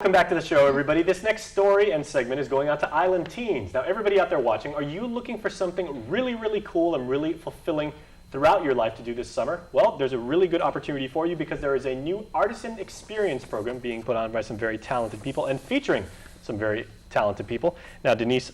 Welcome back to the show, everybody. This next story and segment is going out to island teens. Now, everybody out there watching, are you looking for something really, really cool and really fulfilling throughout your life to do this summer? Well, there's a really good opportunity for you because there is a new Artisan Experience program being put on by some very talented people and featuring some very talented people. Now, Denise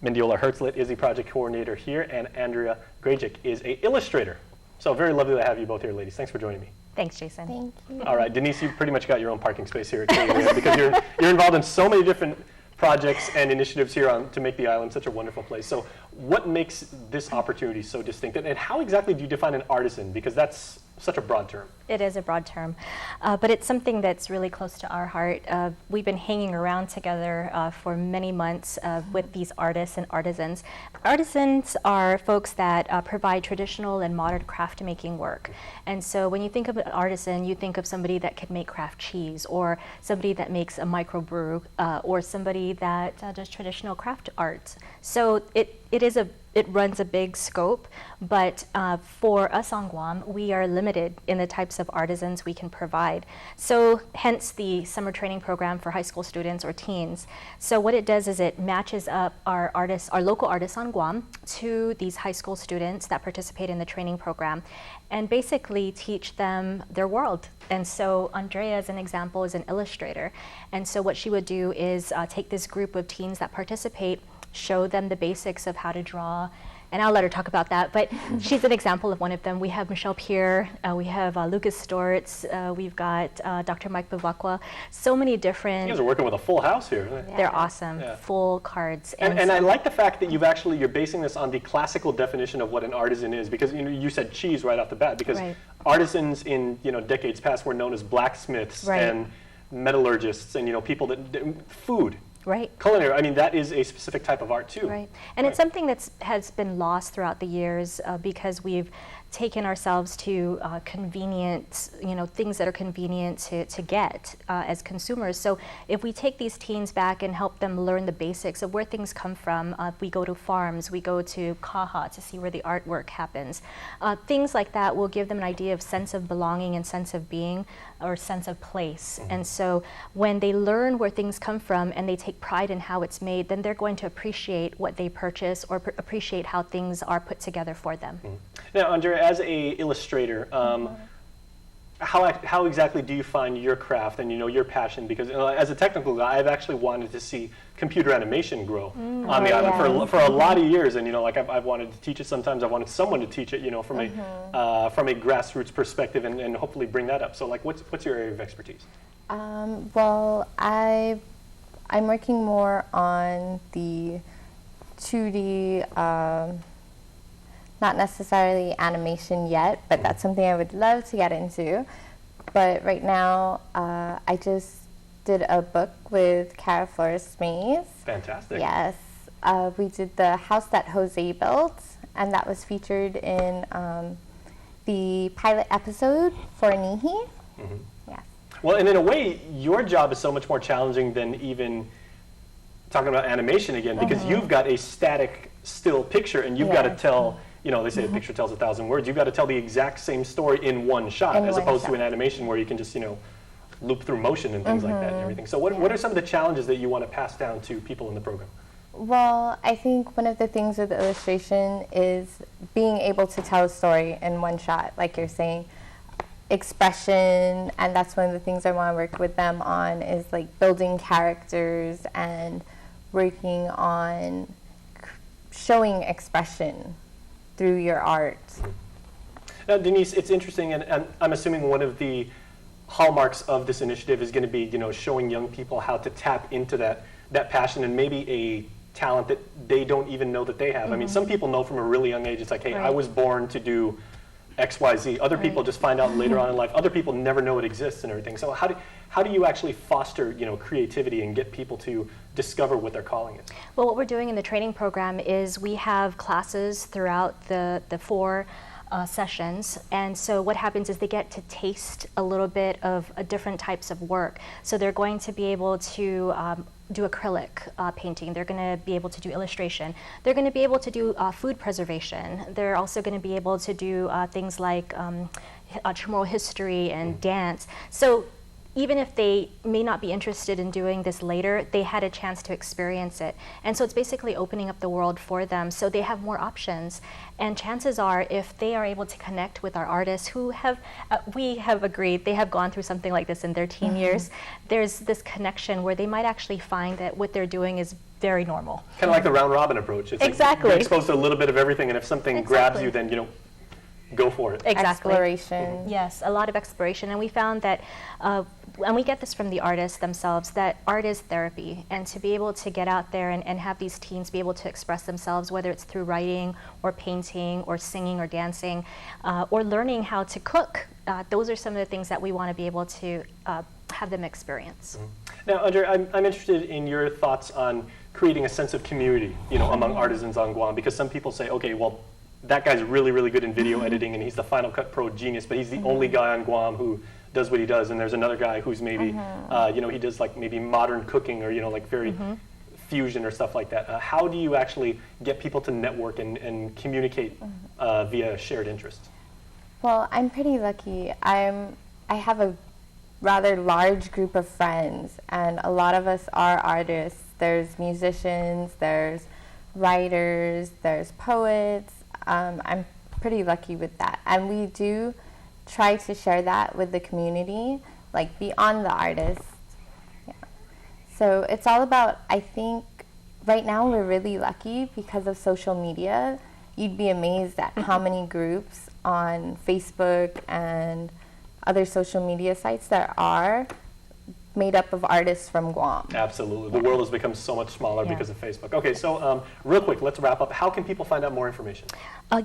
Mendiola-Hertzlet is the project coordinator here, and Andrea Grajic is an illustrator. So very lovely to have you both here, ladies. Thanks for joining me. Thanks, Jason. Thank you. All right, Denise, you've pretty much got your own parking space here at KUAM because you're involved in so many different projects and initiatives here to make the island such a wonderful place. So what makes this opportunity so distinct? And how exactly do you define an artisan? Because that's such a broad term. It is a broad term, but it's something that's really close to our heart. We've been hanging around together for many months with these artists and artisans. Artisans are folks that provide traditional and modern craft making work. And so when you think of an artisan, you think of somebody that can make craft cheese, or somebody that makes a microbrew, or somebody that does traditional craft art. So it runs a big scope, but for us on Guam, we are limited in the types of artisans we can provide. So hence the summer training program for high school students or teens. So what it does is it matches up our local artists on Guam to these high school students that participate in the training program, and basically teach them their world. And so Andrea, as an example, is an illustrator. And so what she would do is take this group of teens that participate, show them the basics of how to draw, and I'll let her talk about that, but she's an example of one of them. We have Michelle Pierre, we have Lucas Stortz, we've got Dr. Mike Bavakwa, so many different... You guys are working with a full house here. Yeah. They're awesome, full cards. And I like the fact that you're basing this on the classical definition of what an artisan is, because you said cheese right off the bat, because artisans in decades past were known as blacksmiths and metallurgists and people that food. Right. Culinary, I mean, that is a specific type of art too. Right. And it's something that has been lost throughout the years because we've taken ourselves to convenient, things that are convenient to get as consumers. So if we take these teens back and help them learn the basics of where things come from, we go to farms, we go to kaha to see where the artwork happens. Things like that will give them an idea of sense of belonging and sense of being, or sense of place. And so when they learn where things come from and they take pride in how it's made, then they're going to appreciate what they purchase or appreciate how things are put together for them. Now, Andrea, as a illustrator, how exactly do you find your craft and your passion? Because as a technical guy, I've actually wanted to see computer animation grow on the island for a lot of years, and I've wanted to teach it. Sometimes I've wanted someone to teach it, from a grassroots perspective, and hopefully bring that up. So, what's your area of expertise? Well, I'm working more on the 2D. Not necessarily animation yet, but that's something I would love to get into. But right now, I just did a book with Cara Flores Mays. Fantastic. Yes. We did the house that Jose built, and that was featured in the pilot episode for Nihi. Yes. Well, and in a way, your job is so much more challenging than even talking about animation again, because you've got a static still picture, and you've got to tell... they say a picture tells 1,000 words. You've got to tell the exact same story in one shot, as opposed to an animation where you can just, loop through motion and things like that and everything. So what are some of the challenges that you want to pass down to people in the program? Well, I think one of the things with illustration is being able to tell a story in one shot, like you're saying. Expression, and that's one of the things I want to work with them on, is like building characters and working on showing expression through your art. Now, Denise, it's interesting, and I'm assuming one of the hallmarks of this initiative is going to be, showing young people how to tap into that passion and maybe a talent that they don't even know that they have. I mean, some people know from a really young age, it's like, hey, I was born to do X, Y, Z. Other people just find out later on in life. Other people never know it exists and everything. So how do you actually foster, creativity and get people to discover what their calling is? Well, what we're doing in the training program is we have classes throughout the 4 sessions, and so what happens is they get to taste a little bit of different types of work. So they're going to be able to do acrylic painting. They're going to be able to do illustration. They're going to be able to do food preservation. They're also going to be able to do things like Chamorro history and dance. So even if they may not be interested in doing this later, they had a chance to experience it. And so it's basically opening up the world for them so they have more options. And chances are, if they are able to connect with our artists who have, we have agreed, they have gone through something like this in their teen years, there's this connection where they might actually find that what they're doing is very normal. Kind of like the round robin approach. It's exactly. Like you're exposed to a little bit of everything, and if something grabs you, then go for it. Exactly. Exploration. Yes, a lot of exploration. And we found that, and we get this from the artists themselves, that art is therapy. And to be able to get out there and have these teens be able to express themselves, whether it's through writing or painting or singing or dancing or learning how to cook, those are some of the things that we want to be able to have them experience. Now, Andre, I'm interested in your thoughts on creating a sense of community, among artisans on Guam, because some people say, okay, well, that guy's really, really good in video editing, and he's the Final Cut Pro genius, but he's the only guy on Guam who does what he does, and there's another guy who's maybe, he does like maybe modern cooking or, like very fusion or stuff like that. How do you actually get people to network and communicate via shared interests? Well, I'm pretty lucky. I have a rather large group of friends, and a lot of us are artists. There's musicians, there's writers, there's poets. I'm pretty lucky with that. And we do try to share that with the community, like beyond the artists. Yeah. So it's all about, I think, right now we're really lucky because of social media. You'd be amazed at how many groups on Facebook and other social media sites there are made up of artists from Guam. Absolutely. The world has become so much smaller because of Facebook. Okay, so real quick, let's wrap up. How can people find out more information?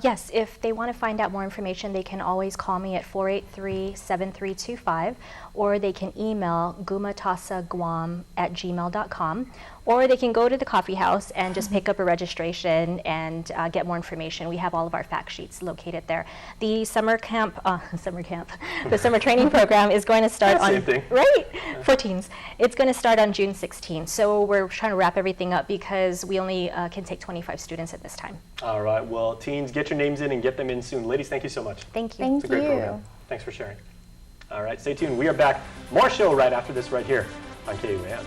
Yes, if they want to find out more information, they can always call me at 483-7325, or they can email gumatassaguam@gmail.com, or they can go to the coffee house and just pick up a registration and get more information. We have all of our fact sheets located there. The summer camp, the summer training program is going to start on, same thing. Right, for teens. It's going to start on June 16th. So we're trying to wrap everything up because we only can take 25 students at this time. All right, well, teens, get your names in and get them in soon. Ladies, thank you so much. Thank you. Thank It's a great program. Thanks for sharing. All right, stay tuned. We are back. More show right after this right here on KUAM.